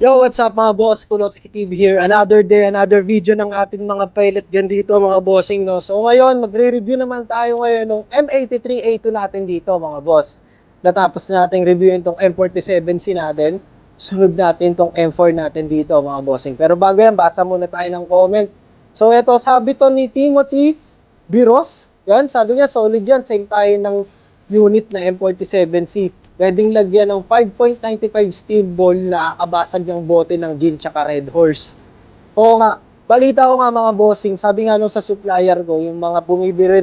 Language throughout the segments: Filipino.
Yo, what's up mga boss? Kulotski TV here. Another day, another video ng ating mga pilot gun dito mga bossing, no? So ngayon, magre-review naman tayo ngayon ng M83A2 natin dito mga boss. Natapos natin reviewin tong M47C natin. Sunod natin tong M4 natin dito mga bossing. Pero bago yan, basa muna tayo ng comment. So ito, sabi to ni Timothy Biros. Yan, sabi niya, solid yan. Same tayo ng unit na M47C. Pwedeng lagyan ng 5.95 steel ball na kakabasag ng bote ng gin tsaka Red Horse. Oo nga, balita ko nga mga bossing, sabi nga nung sa supplier ko, yung mga bumibili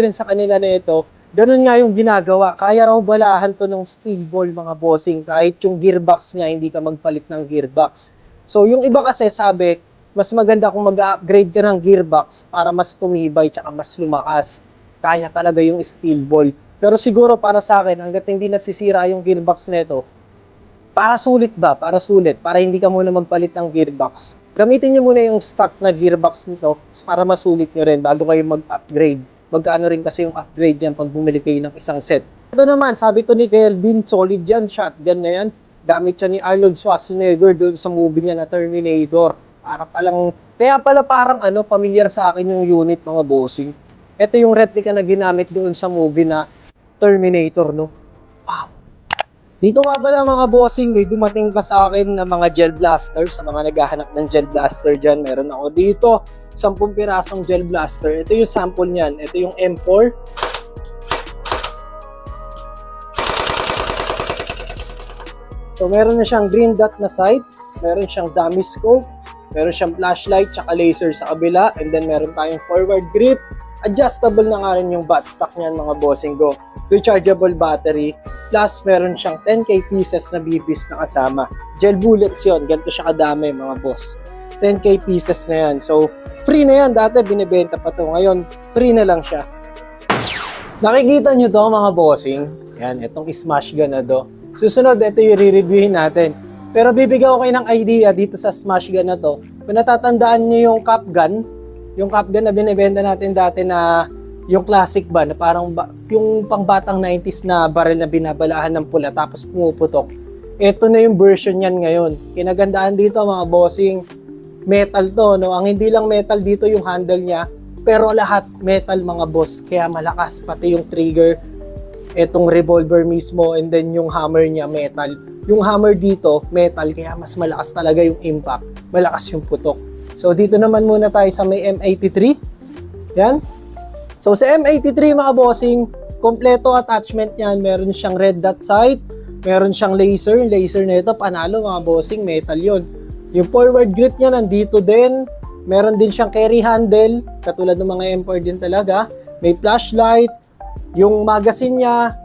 rin sa kanila na ito, ganun nga yung ginagawa. Kaya raw balahan to ng steel ball mga bossing, kahit yung gearbox niya, hindi ka magpalit ng gearbox. So yung iba kasi sabi, mas maganda kung mag-upgrade ka ng gearbox para mas tumibay tsaka mas lumakas. Kaya talaga yung steel ball. Pero siguro para sa akin, hanggat hindi nasisira yung gearbox nito, para sulit ba? Para sulit. Para hindi ka muna magpalit ng gearbox. Gamitin nyo muna yung stock na gearbox nito para masulit nyo rin bago kayo mag-upgrade. Magkaano rin kasi yung upgrade yan pag bumili kayo ng isang set. Ito naman, sabi to ni Kelvin, solid yan, shotgun na yan. Gamit siya ni Arnold Schwarzenegger doon sa movie niya na Terminator. Kaya pala parang familiar sa akin yung unit mga bossing. Ito yung replica na ginamit doon sa movie na Terminator, no? Wow! Dito nga pala mga bossing, may dumating pa sa akin na mga gel blaster. Sa mga naghahanap ng gel blaster dyan, meron ako dito 10 pirasong gel blaster. Ito yung sample niyan. Ito yung M4. So meron na siyang green dot na sight, meron siyang dummy scope, meron siyang flashlight tsaka laser sa kabila, and then meron tayong forward grip. Adjustable na nga rin yung buttstock niyan mga bossing go. Rechargeable battery. Plus, meron siyang 10k pieces na BBs na kasama. Gel bullets yon. Ganito siya kadami mga boss. 10k pieces na yan. So, free na yan. Dati binibenta pa to. Ngayon, free na lang siya. Nakikita nyo to mga bossing. Yan, itong smash gun na to. Susunod, ito yung re-reviewin natin. Pero bibigyan ko kayo ng idea dito sa smash gun na to. Kung natatandaan nyo yung cap gun, yung cap gun na binibenta natin dati na yung classic ba, na parang yung pangbatang 90s na baril na binabalahan ng pula tapos pumuputok. Ito na yung version yan ngayon. Kinagandaan dito mga bossing, metal to, no? Ang hindi lang metal dito yung handle niya, pero lahat metal mga boss. Kaya malakas pati yung trigger, etong revolver mismo, and then yung hammer niya metal. Yung hammer dito metal, kaya mas malakas talaga yung impact, malakas yung putok. So, dito naman muna tayo sa may M83. Yan. So, sa M83 mga bossing, kompleto attachment yan. Meron siyang red dot sight. Meron siyang laser. Yung laser na ito, panalo mga bossing, metal yon. Yung forward grip niya nandito din. Meron din siyang carry handle. Katulad ng mga M4 din talaga. May flashlight. Yung magazine niya,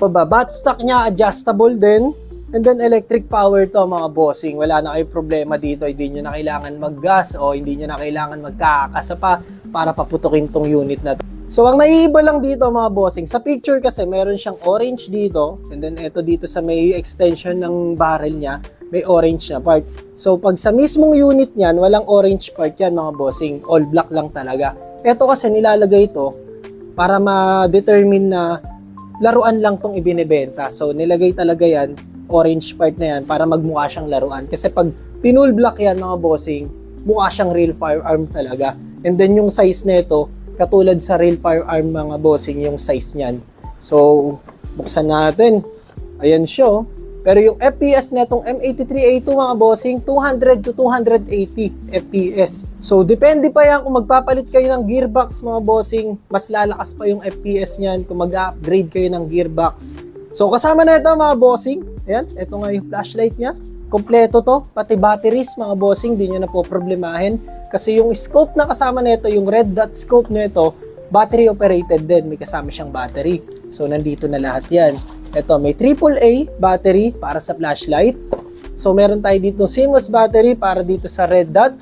buttstock niya, adjustable din. And then electric power to mga bossing. Wala na kayong problema dito. Hindi nyo na kailangan mag-gas o hindi nyo na kailangan magkakasa pa para paputukin tong unit na to. So ang naiiba lang dito mga bossing, sa picture kasi meron siyang orange dito. And then ito dito sa may extension ng barrel niya, may orange na part. So pag sa mismong unit niyan, walang orange part yan mga bossing. All black lang talaga. Ito kasi nilalagay ito para ma-determine na laruan lang tong ibinebenta. So nilagay talaga yan, orange part na yan para magmukha siyang laruan. Kasi pag pinull black yan mga bossing, mukha siyang real firearm talaga. And then yung size nito, katulad sa real firearm mga bossing, yung size niyan. So, buksan natin. Ayan siya. Pero yung FPS netong M83A2 mga bossing, 200 to 280 FPS. So, depende pa yan kung magpapalit kayo ng gearbox mga bossing, mas lalakas pa yung FPS niyan kung mag-upgrade kayo ng gearbox. So, kasama na ito mga bossing. Ayan, ito nga yung flashlight niya. Kompleto to, pati batteries mga bossing, di nyo na po problemahin. Kasi yung scope na kasama nito, yung red dot scope nito, battery operated din, may kasama siyang battery. So, nandito na lahat yan. Ito, may AAA battery para sa flashlight. So, meron tayo dito CMOS battery para dito sa red dot.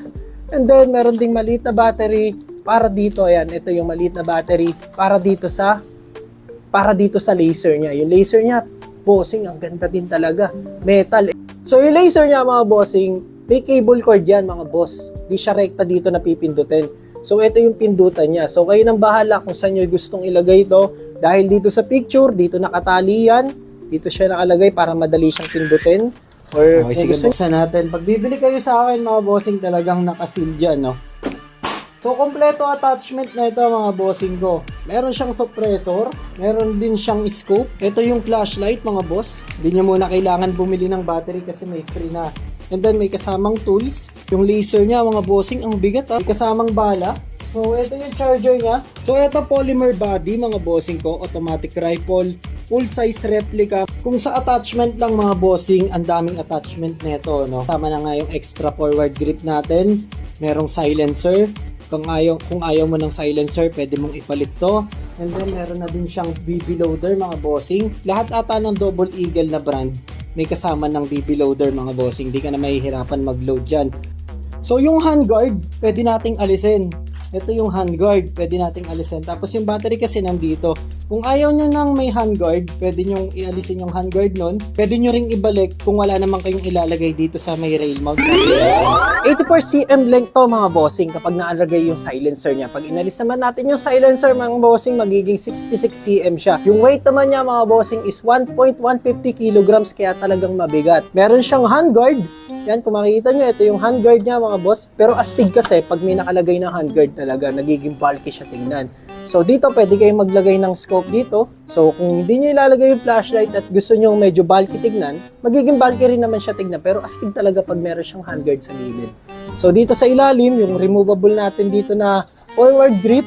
And then, meron ding maliit na battery para dito. Ayan, ito yung maliit na battery para dito sa laser niya. Yung laser niya, bossing, ang ganda din talaga. Metal. So, yung laser niya, mga bossing, may cable cord yan, mga boss. Di siya rekta dito na pipindutin. So, ito yung pindutan niya. So, kayo nang bahala kung saan nyo gustong ilagay ito. Dahil dito sa picture, dito nakatali yan. Dito siya nakalagay para madali siyang pindutin. Or Okay, sige, buksan natin. Pag bibili kayo sa akin mga bossing, talagang nakasil dyan, no? So, kompleto attachment na ito mga bossing ko. Meron siyang suppressor, meron din siyang scope. Ito yung flashlight mga boss. Hindi nyo muna kailangan bumili ng battery kasi may free na. And then may kasamang tools. Yung laser niya mga bossing, ang bigat ha. May kasamang bala. So, ito yung charger niya. So, ito polymer body mga bossing ko. Automatic rifle. Full size replica. Kung sa attachment lang mga bossing, ang daming attachment nito, no? Tama na nga yung extra forward grip natin. Merong silencer. Kung ayaw mo ng silencer, pwede mong ipalit to. And then meron na din siyang BB loader mga bossing. Lahat ata ng Double Eagle na brand may kasama ng BB loader mga bossing. Hindi ka na mahihirapan mag-load dyan. So yung handguard, pwede nating alisin. Ito yung handguard, pwede nating alisin. Tapos yung battery kasi nandito. Kung ayaw nyo nang may handguard, pwede nyo ialisin yung handguard nun. Pwede nyo ring ibalik kung wala naman kayong ilalagay dito sa may rail mount. 84cm length to mga bossing kapag naalagay yung silencer niya. Pag inalis naman natin yung silencer mga bossing, magiging 66cm siya. Yung weight naman niya mga bossing is 1.150 kilograms kaya talagang mabigat. Meron siyang handguard. Yan, kung makikita nyo, ito yung handguard niya mga boss. Pero astig kasi, pag may nakalagay na handguard talaga, nagiging bulky siya tingnan. So dito, pwede kayong maglagay ng scope dito. So kung hindi nyo ilalagay yung flashlight at gusto nyo medyo bulky tignan, magiging bulky rin naman siya tignan. Pero astig talaga pag meron siyang handguard sa gilid. So dito sa ilalim, yung removable natin dito na forward grip.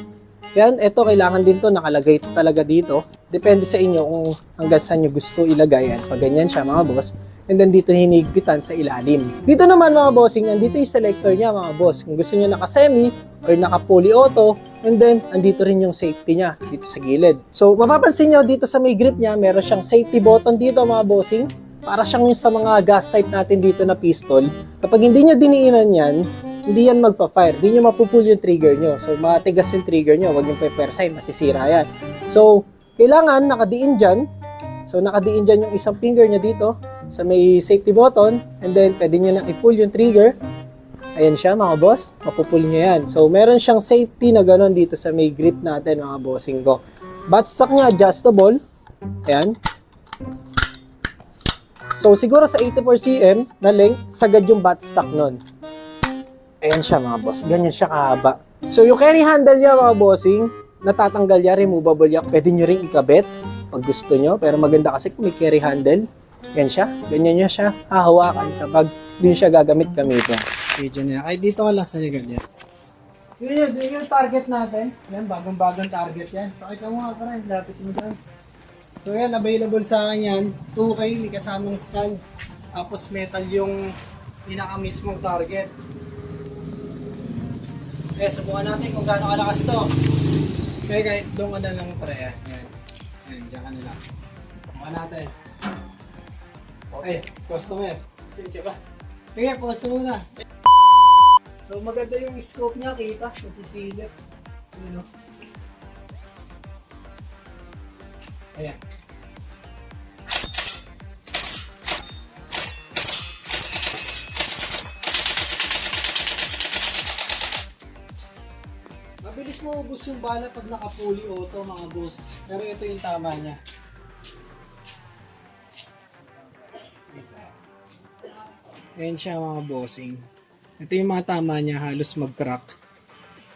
Yan, ito kailangan din to nakalagay ito talaga dito. Depende sa inyo kung hanggang saan nyo gusto ilagay. Yan, pag ganyan siya mga boss. And then dito hinigpitan sa ilalim. Dito naman mga bossing, andito yung selector niya mga boss. Kung gusto niyo naka-semi or naka-fully auto, and then andito rin yung safety niya dito sa gilid. So mapapansin niyo dito sa may grip niya, meron siyang safety button dito mga bossing. Para siyang yung sa mga gas type natin dito na pistol. Kapag hindi niyo diniinan yan, hindi yan magpa-fire. Hindi niyo mapupull yung trigger niyo. So matigas yung trigger niyo, wag yung pe-persay, masisira yan. So kailangan nakadiin dyan. So nakadiin dyan yung isang finger niya dito sa may safety button, and then pwede nyo nang i-pull yung trigger. Ayan siya mga boss, mapupull nyo yan. So meron siyang safety na gano'n dito sa may grip natin mga bossing ko. Buttstock niya adjustable. Ayan. So siguro sa 84cm na length, sagad yung buttstock nun. Ayan siya mga boss, ganyan siya kahaba. So yung carry handle niya mga bossing, natatanggal niya, removable niya. Pwede nyo rin ikabit pag gusto nyo, pero maganda kasi kung may carry handle. Yan siya, ganyan niya siya hahawakan kapag din siya gagamitin. Video niya. Ay, dito ka lang sa likod yan. Yun yung target natin. Yan, bagong-bagong target yan. Pakita mo nga pa rin, lapit mo dyan. So yan, available sa akin yan. 2K, may kasamang stand. Tapos metal yung pinaka-mismong target. Okay, subukan natin kung gaano kalakas to. Okay, kahit doon ka na lang pre. Yan, yan, dyan ka na lang. Subukan natin. Okay, customer. Sige ba? Sige, pause muna. So maganda yung scope niya, kita, masisilip. Ano? Ayan. Mabilis mo ubos yung bala pag naka-fully auto mga boss. Pero ito yung tama niya. Ayan siya mga bossing. Ito yung mga tama niya, halos mag-crack.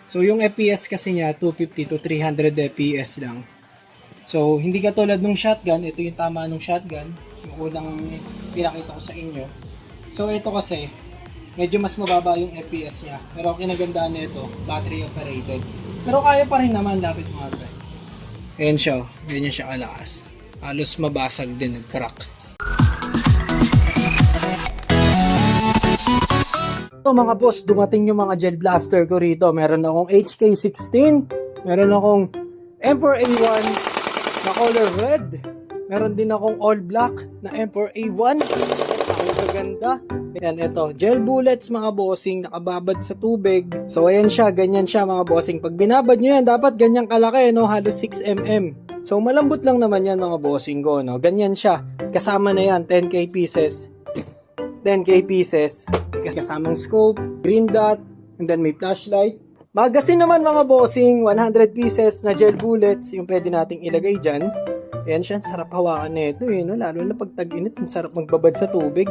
So yung FPS kasi niya, 250 to 300 FPS lang. So hindi katulad ng shotgun, ito yung tama ng shotgun. Yung unang pinakita ko sa inyo. So ito kasi, medyo mas mababa yung FPS niya. Pero ang kinagandaan nito, battery operated. Pero kaya pa rin naman, lapit mga pre. Ayan siya, ganyan siya kalakas. Halos mabasag din, nag-crack. So mga boss, dumating yung mga gel blaster ko rito. Meron akong HK16, meron akong M4 A1 na color red, meron din akong all black na M4 A1. Ang gaganda. Yan, ito, gel bullets mga bossing, nakababad sa tubig. So ayan siya, ganyan siya mga bossing. Pag binabad nyo yan, dapat ganyang kalaki, no? Halos 6mm. So malambot lang naman yan mga bossing ko, no? Ganyan siya. Kasama na yan, 10k pieces. 10k pieces. Kasamang scope, green dot, and then may flashlight. Magazine naman mga bossing, 100 pieces na gel bullets, yung pwede nating ilagay dyan. Ayan siya, sarap hawakan na ito eh, no? Lalo na pag tag-init, ang sarap magbabad sa tubig.